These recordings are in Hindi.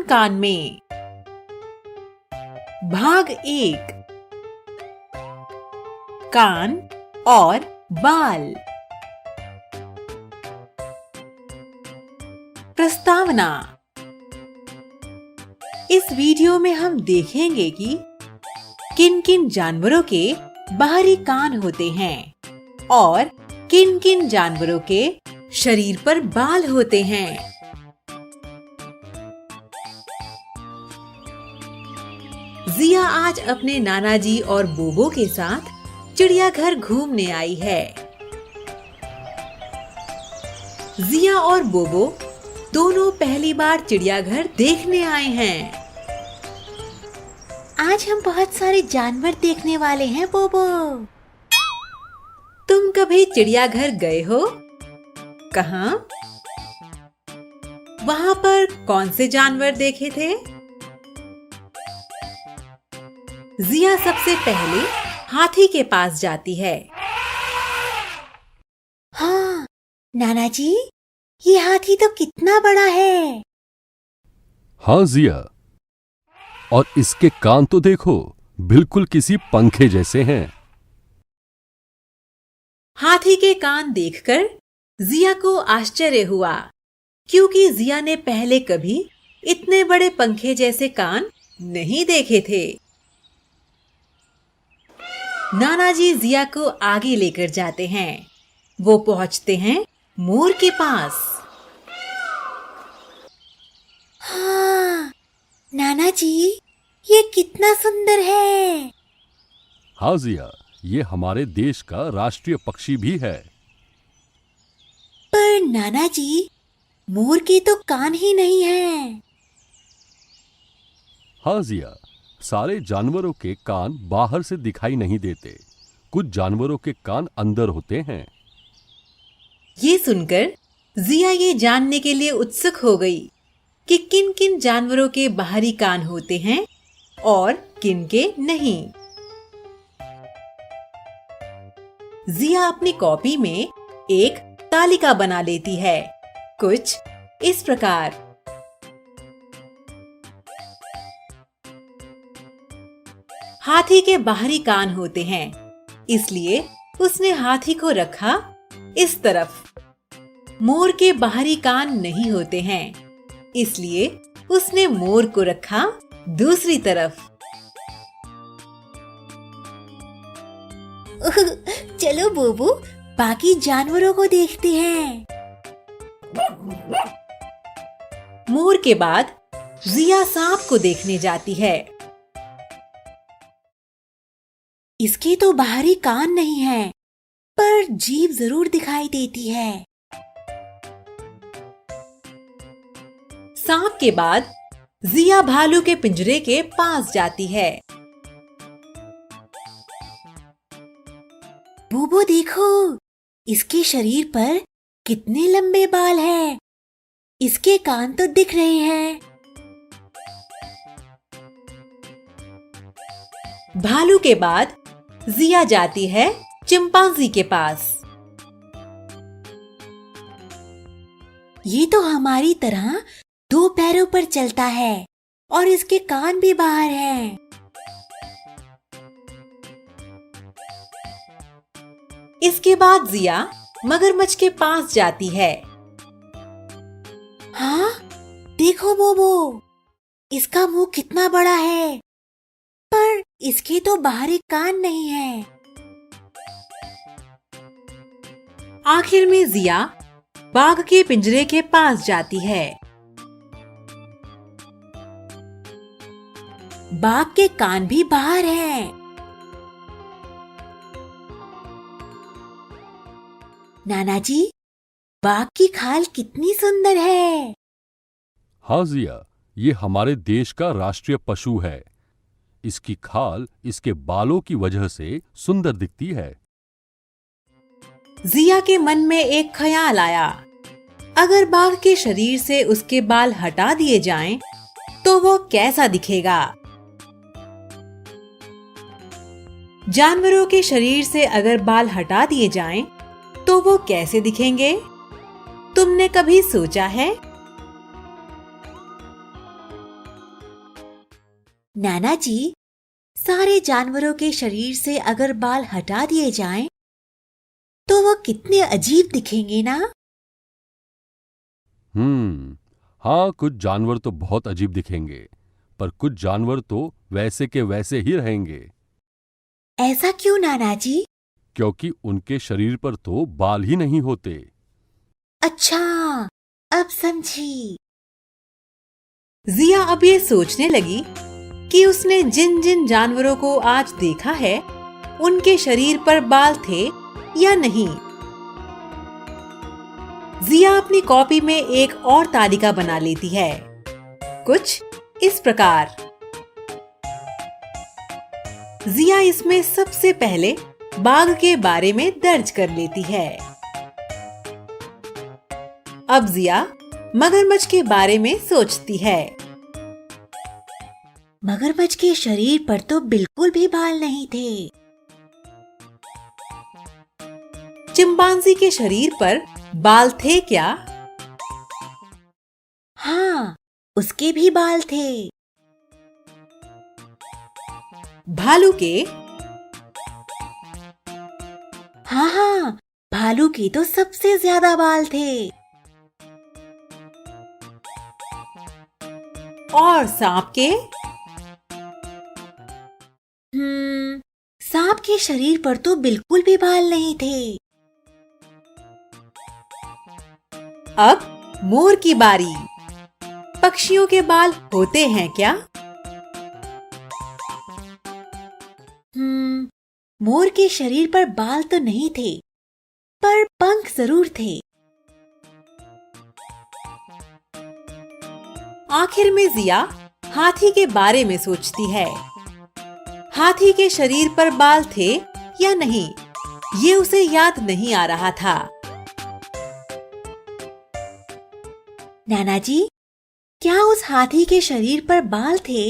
कान में। भाग 1। कान और बाल। प्रस्तावना। इस वीडियो में हम देखेंगे कि किन किन जानवरों के बाहरी कान होते हैं और किन किन जानवरों के शरीर पर बाल होते हैं। जिया आज अपने नाना जी और बोबो के साथ चिड़ियाघर घूमने आई है। जिया और बोबो दोनों पहली बार चिड़ियाघर देखने आए हैं। आज हम बहुत सारे जानवर देखने वाले हैं बोबो। तुम कभी चिड़ियाघर गए हो? कहाँ? वहाँ पर कौन से जानवर देखे थे? जिया सबसे पहले हाथी के पास जाती है। हाँ, नाना जी, ये हाथी तो कितना बड़ा है। हाँ जिया, और इसके कान तो देखो, बिल्कुल किसी पंखे जैसे हैं। हाथी के कान देखकर जिया को आश्चर्य हुआ, क्योंकि जिया ने पहले कभी इतने बड़े पंखे जैसे कान नहीं देखे थे। नाना जी जिया को आगे लेकर जाते हैं। वो पहुंचते हैं मोर के पास। हाँ, नाना जी, ये कितना सुंदर है। हाँ जिया, ये हमारे देश का राष्ट्रीय पक्षी भी है। पर नाना जी, मोर के तो कान ही नहीं हैं। हाँ जिया, सारे जानवरों के कान बाहर से दिखाई नहीं देते। कुछ जानवरों के कान अंदर होते हैं। ये सुनकर जिया ये जानने के लिए उत्सुक हो गई कि किन किन जानवरों के बाहरी कान होते हैं और किन के नहीं। जिया अपनी कॉपी में एक तालिका बना लेती है, कुछ इस प्रकार। हाथी के बाहरी कान होते हैं, इसलिए उसने हाथी को रखा इस तरफ। मोर के बाहरी कान नहीं होते हैं, इसलिए उसने मोर को रखा दूसरी तरफ। चलो बोबो, बाकी जानवरों को देखते हैं। मोर के बाद जिया सांप को देखने जाती है। इसके तो बाहरी कान नहीं है, पर जीभ जरूर दिखाई देती है। सांप के बाद जिया भालू के पिंजरे के पास जाती है। बोबो देखो, इसके शरीर पर कितने लंबे बाल हैं। इसके कान तो दिख रहे हैं। भालू के बाद जिया जाती है चिंपांजी के पास। ये तो हमारी तरह 2 पैरों पर चलता है और इसके कान भी बाहर हैं। इसके बाद जिया मगरमच्छ के पास जाती है। हाँ, देखो बोबो, इसका मुंह कितना बड़ा है, पर इसके तो बाहरी कान नहीं है। आखिर में जिया बाघ के पिंजरे के पास जाती है। बाघ के कान भी बाहर हैं। नाना जी, बाघ की खाल कितनी सुंदर है। हाँ जिया, ये हमारे देश का राष्ट्रीय पशु है। इसकी खाल इसके बालों की वजह से सुंदर दिखती है। जिया के मन में एक ख्याल आया, अगर बाघ के शरीर से उसके बाल हटा दिए जाएं, तो वो कैसा दिखेगा। जानवरों के शरीर से अगर बाल हटा दिए जाएं, तो वो कैसे दिखेंगे? तुमने कभी सोचा है? नाना जी, सारे जानवरों के शरीर से अगर बाल हटा दिए जाएं, तो वो कितने अजीब दिखेंगे ना? हाँ, कुछ जानवर तो बहुत अजीब दिखेंगे, पर कुछ जानवर तो वैसे के वैसे ही रहेंगे। ऐसा क्यों नाना जी? क्योंकि उनके शरीर पर तो बाल ही नहीं होते। अच्छा, अब समझी। जिया अब ये सोचने लगी कि उसने जिन जिन जानवरों को आज देखा है, उनके शरीर पर बाल थे या नहीं। जिया अपनी कॉपी में एक और तालिका बना लेती है, कुछ इस प्रकार। जिया इसमें सबसे पहले बाघ के बारे में दर्ज कर लेती है। अब जिया मगरमच्छ के बारे में सोचती है। मगरमच्छ के शरीर पर तो बिल्कुल भी बाल नहीं थे। चिंपांजी के शरीर पर बाल थे क्या? हाँ, उसके भी बाल थे। भालू के? हाँ, भालू के तो सबसे ज्यादा बाल थे। और सांप के? सांप के शरीर पर तो बिल्कुल भी बाल नहीं थे। अब मोर की बारी। पक्षियों के बाल होते हैं क्या? मोर के शरीर पर बाल तो नहीं थे, पर पंख जरूर थे। आखिर में जिया हाथी के बारे में सोचती है। हाथी के शरीर पर बाल थे या नहीं, ये उसे याद नहीं आ रहा था। नाना जी, क्या उस हाथी के शरीर पर बाल थे?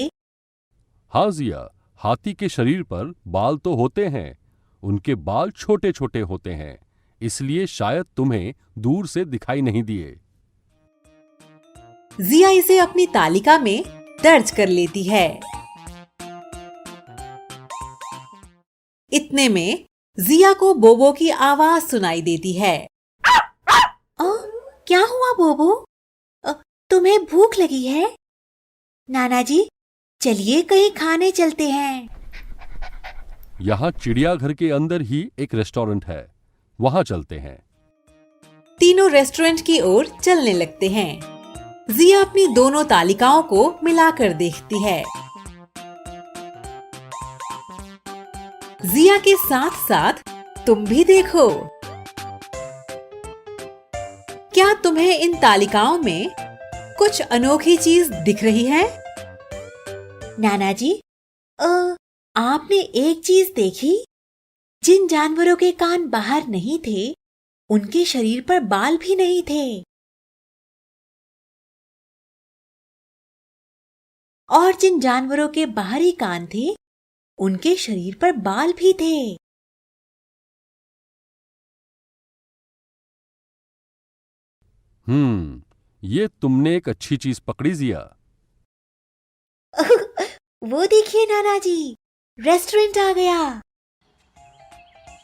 हाँ जिया, हाथी के शरीर पर बाल तो होते हैं। उनके बाल छोटे छोटे होते हैं, इसलिए शायद तुम्हें दूर से दिखाई नहीं दिए। जिया इसे अपनी तालिका में दर्ज कर लेती है। इतने में जिया को बोबो की आवाज सुनाई देती है। क्या हुआ बोबो? तुम्हें भूख लगी है? नाना जी, चलिए कहीं खाने चलते हैं। यहाँ चिड़ियाघर के अंदर ही एक रेस्टोरेंट है, वहां चलते हैं। तीनों रेस्टोरेंट की ओर चलने लगते हैं। जिया अपनी दोनों तालिकाओं को मिलाकर देखती है। जिया के साथ साथ तुम भी देखो। क्या तुम्हें इन तालिकाओं में कुछ अनोखी चीज दिख रही है? नाना जी, आपने एक चीज देखी? जिन जानवरों के कान बाहर नहीं थे, उनके शरीर पर बाल भी नहीं थे। और जिन जानवरों के बाहरी कान थे, उनके शरीर पर बाल भी थे। ये तुमने एक अच्छी चीज पकड़ी जिया। वो देखिए नाना जी, रेस्टोरेंट आ गया।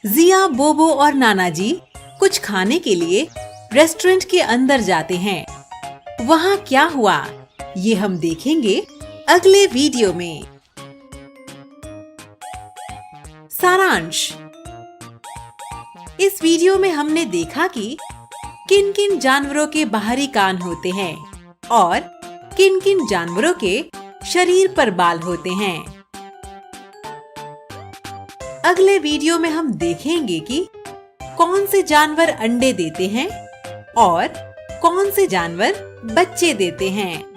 जिया, बोबो और नाना जी कुछ खाने के लिए रेस्टोरेंट के अंदर जाते हैं। वहां क्या हुआ, ये हम देखेंगे अगले वीडियो में। सारांश। इस वीडियो में हमने देखा कि किन किन जानवरों के बाहरी कान होते हैं और किन किन जानवरों के शरीर पर बाल होते हैं। अगले वीडियो में हम देखेंगे कि कौन से जानवर अंडे देते हैं और कौन से जानवर बच्चे देते हैं।